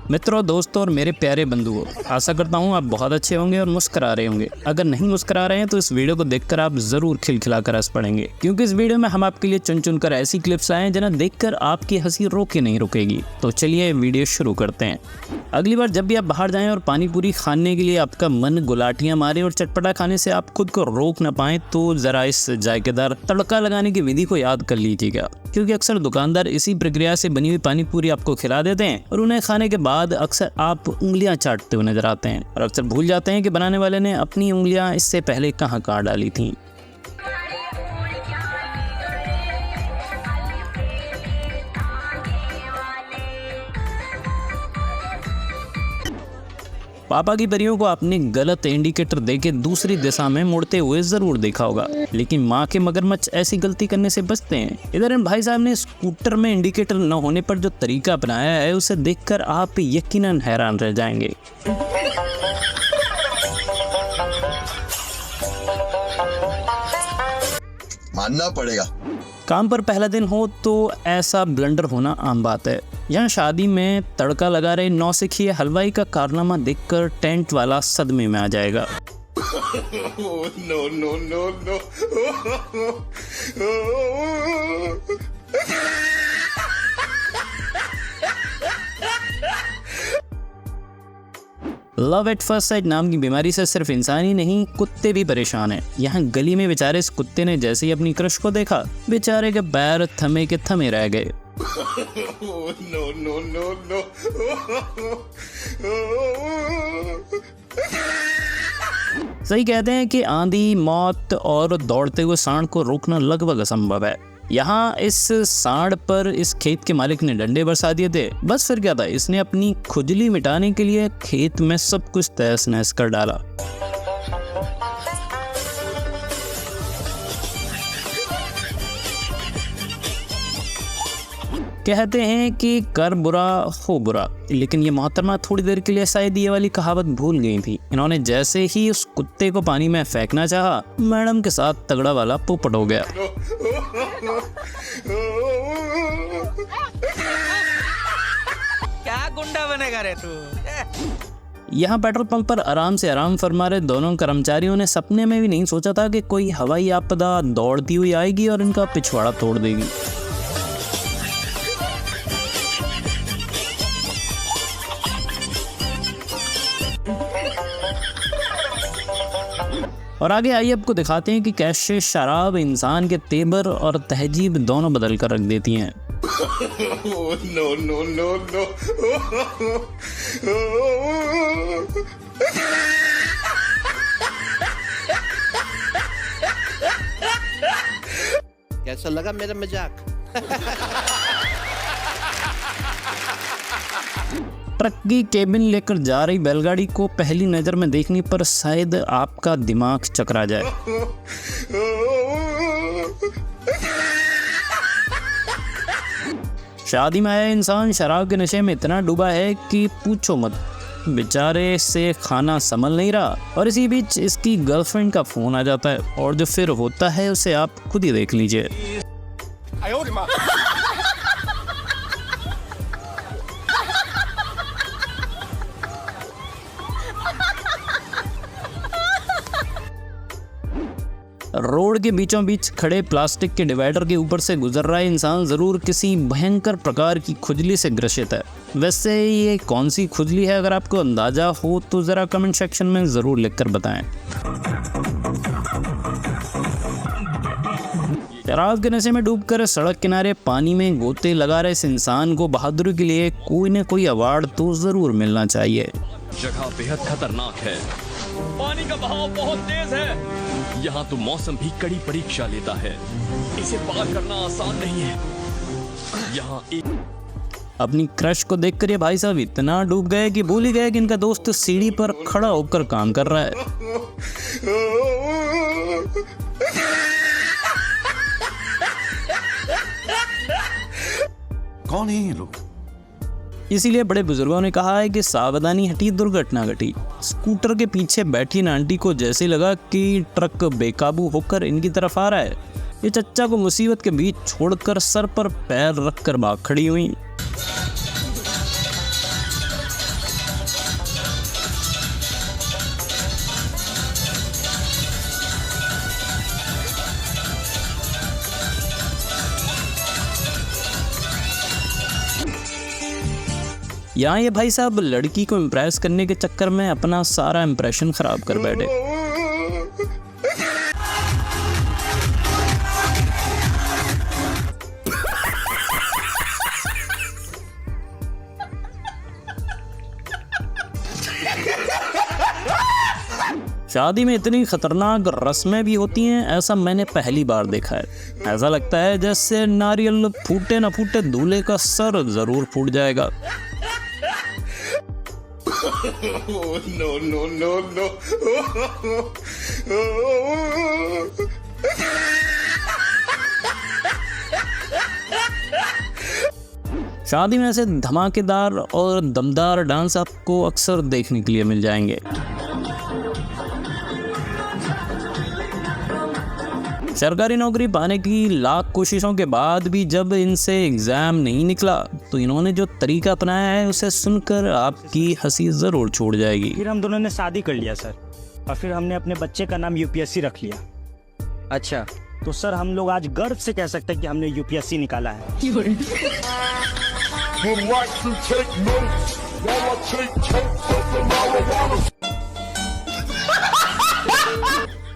मित्रों, दोस्तों और मेरे प्यारे बंधुओं, आशा करता हूँ आप बहुत अच्छे होंगे और मुस्कुरा रहे होंगे। अगर नहीं मुस्कुरा रहे हैं तो इस वीडियो को देखकर आप जरूर खिलखिलाकर हंस पड़ेंगे, क्योंकि इस वीडियो में हम आपके लिए चुन चुन कर ऐसी क्लिप्स आए हैं जिन्हें देखकर आपकी हंसी रोके नहीं रुकेगी। तो चलिए वीडियो शुरू करते हैं। अगली बार जब भी आप बाहर जाएं और पानी पूरी खाने के लिए आपका मन गुलाटियां मारे और चटपटा खाने से आप खुद को रोक ना पाएं, तो जरा इस जायकेदार तड़का लगाने की विधि को याद कर लीजिएगा, क्योंकि अक्सर दुकानदार इसी प्रक्रिया से बनी हुई पानी पूरी आपको खिला देते हैं और उन्हें खाने के बाद अक्सर आप उंगलियां चाटते हुए नजर आते हैं और अक्सर भूल जाते हैं कि बनाने वाले ने अपनी उंगलियां इससे पहले कहां काट डाली थीं। पापा की परियों को आपने गलत इंडिकेटर देके दूसरी दिशा में मुड़ते हुए जरूर देखा होगा, लेकिन माँ के मगरमच्छ ऐसी गलती करने से बचते हैं। इधर इन भाई साहब ने स्कूटर में इंडिकेटर न होने पर जो तरीका अपनाया है उसे देखकर आप यकीनन हैरान रह जाएंगे। मानना पड़ेगा। काम पर पहला दिन हो तो ऐसा ब्लंडर होना आम बात है। यहाँ शादी में तड़का लगा रहे नौसिखिए हलवाई का कारनामा देखकर टेंट वाला सदमे में आ जाएगा। No no no no. Love at first sight नाम की बीमारी से सिर्फ इंसान ही नहीं, कुत्ते भी परेशान हैं। यहाँ गली में बेचारे इस कुत्ते ने जैसे ही अपनी क्रश को देखा, बेचारे के पैर थमे के थमे रह गए। No no no no. सही कहते हैं कि आंधी, मौत और दौड़ते हुए सांड को रोकना लगभग असंभव है। यहाँ इस सांड पर इस खेत के मालिक ने डंडे बरसा दिए थे। बस फिर क्या था, इसने अपनी खुजली मिटाने के लिए खेत में सब कुछ तहस नहस कर डाला। कहते हैं कि कर बुरा हो बुरा, लेकिन ये मोहतरमा थोड़ी देर के लिए शायद ये वाली कहावत भूल गई थी। इन्होंने जैसे ही उस कुत्ते को पानी में फेंकना चाहा, मैडम के साथ तगड़ा वाला पोपट हो गया। क्या गुंडा बनेगा रे तू? यहाँ पेट्रोल पंप पर आराम से आराम फरमा रहे दोनों कर्मचारियों ने सपने में भी नहीं सोचा था कि कोई हवाई आपदा दौड़ती हुई आएगी और इनका पिछवाड़ा तोड़ देगी। और आगे आइए आपको दिखाते हैं कि कैसे शराब इंसान के तेवर और तहजीब दोनों बदल कर रख देती हैं। No no no no. कैसा लगा मेरा मजाक? ट्रक की केबिन लेकर जा रही बैलगाड़ी को पहली नजर में देखने पर शायद आपका दिमाग चकरा जाए। शादी में आया इंसान शराब के नशे में इतना डूबा है कि पूछो मत, बेचारे से खाना संभल नहीं रहा और इसी बीच इसकी गर्लफ्रेंड का फोन आ जाता है और जो फिर होता है उसे आप खुद ही देख लीजिए। रोड के बीचों बीच खड़े प्लास्टिक के डिवाइडर के ऊपर से गुजर रहा इंसान जरूर किसी भयंकर प्रकार की खुजली से ग्रसित है। वैसे ये कौन सी खुजली है, अगर आपको अंदाजा हो तो जरा कमेंट सेक्शन में जरूर लिखकर बताएं। शराब के नशे में डूबकर सड़क किनारे पानी में गोते लगा रहे इस इंसान को बहादुरी के लिए कोई न कोई अवार्ड तो जरूर मिलना चाहिए। जगह बेहद खतरनाक है, पानी का बहाव बहुत तेज है। यहाँ तो मौसम भी कड़ी परीक्षा लेता है, इसे पार करना आसान नहीं है। यहाँ एक अपनी क्रश को देखकर ये भाई साहब इतना डूब गए कि भूल ही गए कि इनका दोस्त सीढ़ी पर खड़ा होकर काम कर रहा है। कौन है ये लोग? इसीलिए बड़े बुजुर्गों ने कहा है कि सावधानी हटी दुर्घटना घटी। स्कूटर के पीछे बैठी इन आंटी को जैसे लगा कि ट्रक बेकाबू होकर इनकी तरफ आ रहा है, ये चच्चा को मुसीबत के बीच छोड़कर सर पर पैर रखकर भाग खड़ी हुई। यहाँ ये भाई साहब लड़की को इम्प्रेस करने के चक्कर में अपना सारा इम्प्रेशन खराब कर बैठे। शादी में इतनी खतरनाक रस्में भी होती हैं, ऐसा मैंने पहली बार देखा है। ऐसा लगता है जैसे नारियल फूटे ना फूटे दूल्हे का सर जरूर फूट जाएगा। Oh, no, no, no, no. शादी में ऐसे धमाकेदार और दमदार डांस आपको अक्सर देखने के लिए मिल जाएंगे। सरकारी नौकरी पाने की लाख कोशिशों के बाद भी जब इनसे एग्जाम नहीं निकला तो इन्होंने जो तरीका अपनाया है उसे सुनकर आपकी हंसी जरूर छूट जाएगी। फिर हम दोनों ने शादी कर लिया सर, और फिर हमने अपने बच्चे का नाम यूपीएससी रख लिया। अच्छा, तो सर हम लोग आज गर्व से कह सकते हैं कि हमने यूपीएससी निकाला है।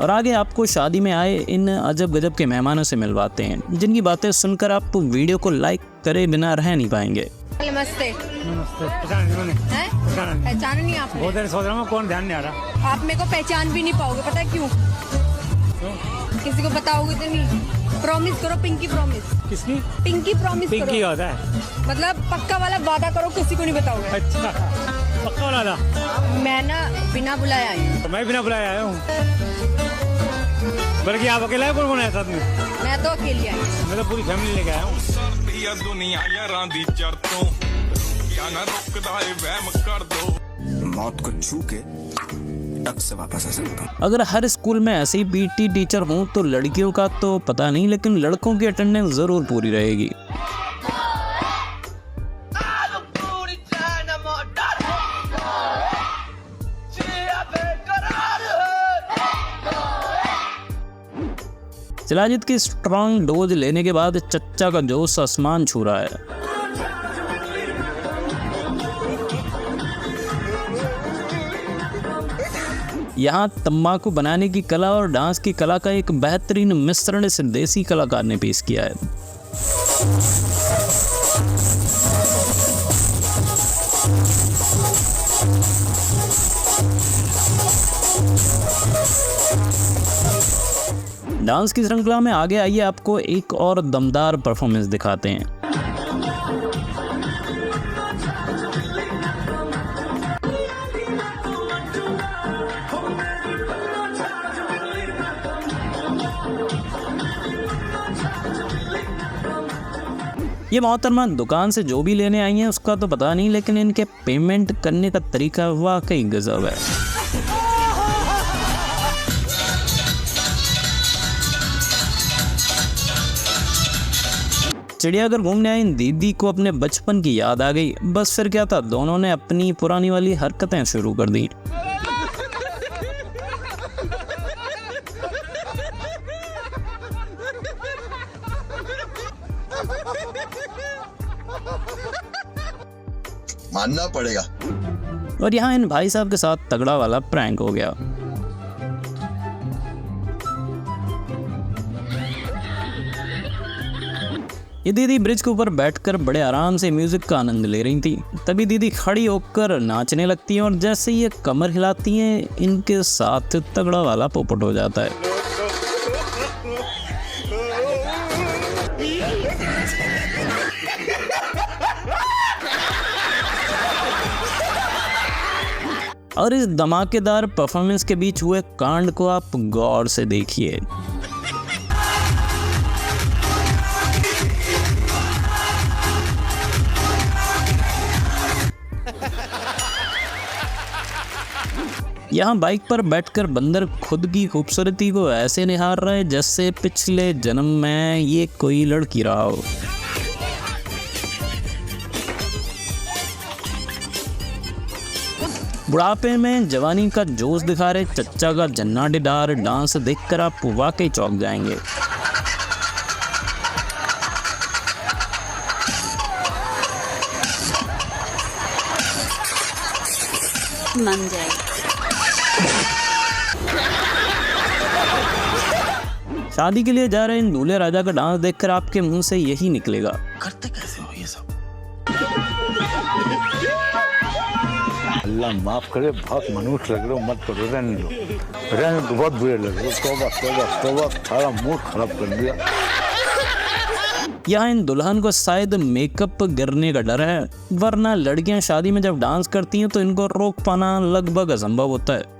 और आगे आपको शादी में आए इन अजब गजब के मेहमानों से मिलवाते हैं, जिनकी बातें सुनकर आप वीडियो को लाइक करे बिना रह नहीं पाएंगे। नमस्ते। नमस्ते। पहचान नहीं आपने? बहुत देर सोच रहा हूँ, कौन ध्यान नहीं आ रहा। आप मेरे को पहचान भी नहीं पाओगे, पता है क्यों? किसी को बताओगे तो नहीं। प्रॉमिस करो, पिंकी प्रॉमिस। किसकी? पिंकी प्रॉमिस करो। पिंकी होता है मतलब पक्का वाला वादा करो, किसी को नहीं बताओगे। अच्छा, पक्का वाला था। मैं ना बिना बुलाए आई हूँ। तो मैं बिना बुलाए आया हूँ। बल्कि आप अकेला है, कौन है साथ में? मैं तो अकेली आई हूँ। मैं तो पूरी फैमिली लेके आया हूँ। दुनिया यारां दी चरतों क्या ना रुकदा है वहम कर दो। मौत को छू के टक से वापस आ सकता हूं। अगर हर स्कूल में ऐसे ही पीटी टीचर हों तो लड़कियों का तो पता नहीं, लेकिन लड़कों की अटेंडेंस जरूर पूरी रहेगी। शिलाजीत की स्ट्रॉन्ग डोज लेने के बाद चच्चा का जोश आसमान छू रहा है। यहाँ तंबाकू बनाने की कला और डांस की कला का एक बेहतरीन मिश्रण इस देसी कलाकार ने पेश किया है। डांस की श्रृंखला में आगे आइए, आपको एक और दमदार परफॉर्मेंस दिखाते हैं। ये मोहतरमा दुकान से जो भी लेने आई हैं उसका तो पता नहीं, लेकिन इनके पेमेंट करने का तरीका वाकई गजब है। चिड़ियाघर घूमने आई इन दीदी को अपने बचपन की याद आ गई। बस फिर क्या था, दोनों ने अपनी पुरानी वाली हरकतें शुरू कर दी। मानना पड़ेगा। और यहाँ इन भाई साहब के साथ तगड़ा वाला प्रैंक हो गया। ये दीदी ब्रिज के ऊपर बैठकर बड़े आराम से म्यूजिक का आनंद ले रही थी। तभी दीदी खड़ी होकर नाचने लगती हैं और जैसे ये कमर हिलाती हैं इनके साथ तगड़ा वाला पोपट हो जाता है। और इस धमाकेदार परफॉर्मेंस के बीच हुए कांड को आप गौर से देखिए। यहाँ बाइक पर बैठकर बंदर खुद की खूबसूरती को ऐसे निहार रहा है जैसे पिछले जन्म में ये कोई लड़की रहा हो। बुढ़ापे में जवानी का जोश दिखा रहे चच्चा का जन्नाटेदार डांस देखकर आप वाकई चौंक जाएंगे। मान जाएगा। शादी के लिए जा रहे इन दूल्हे राजा का डांस देखकर आपके मुंह से यही निकलेगा, करते कैसे हो ये सब? अल्लाह माफ करे, बहुत मनुष्य लग रहे हो, मत करो, रहने दो, रहने दो, बहुत बुरे लग रहे हो। तौबा तौबा तौबा, सारा मूड खराब कर दिया। यहाँ इन दुल्हन को शायद मेकअप गिरने का डर है, वरना लड़कियां शादी में जब डांस करती हैं तो इनको रोक पाना लगभग असंभव होता है।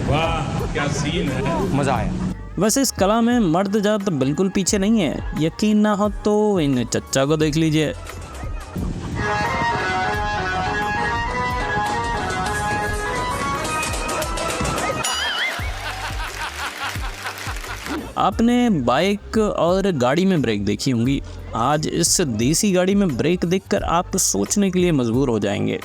वाह क्या सीन है, मजा आया। वैसे इस कला में मर्द जात बिल्कुल पीछे नहीं है, यकीन ना हो तो इन चच्चा को देख लीजिए। आपने बाइक और गाड़ी में ब्रेक देखी होंगी, आज इस देसी गाड़ी में ब्रेक देखकर आप सोचने के लिए मजबूर हो जाएंगे।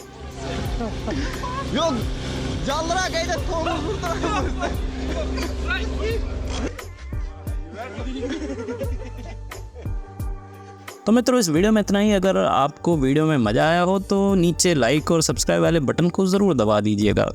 तो मित्रों इस वीडियो में इतना ही। अगर आपको वीडियो में मज़ा आया हो तो नीचे लाइक और सब्सक्राइब वाले बटन को ज़रूर दबा दीजिएगा।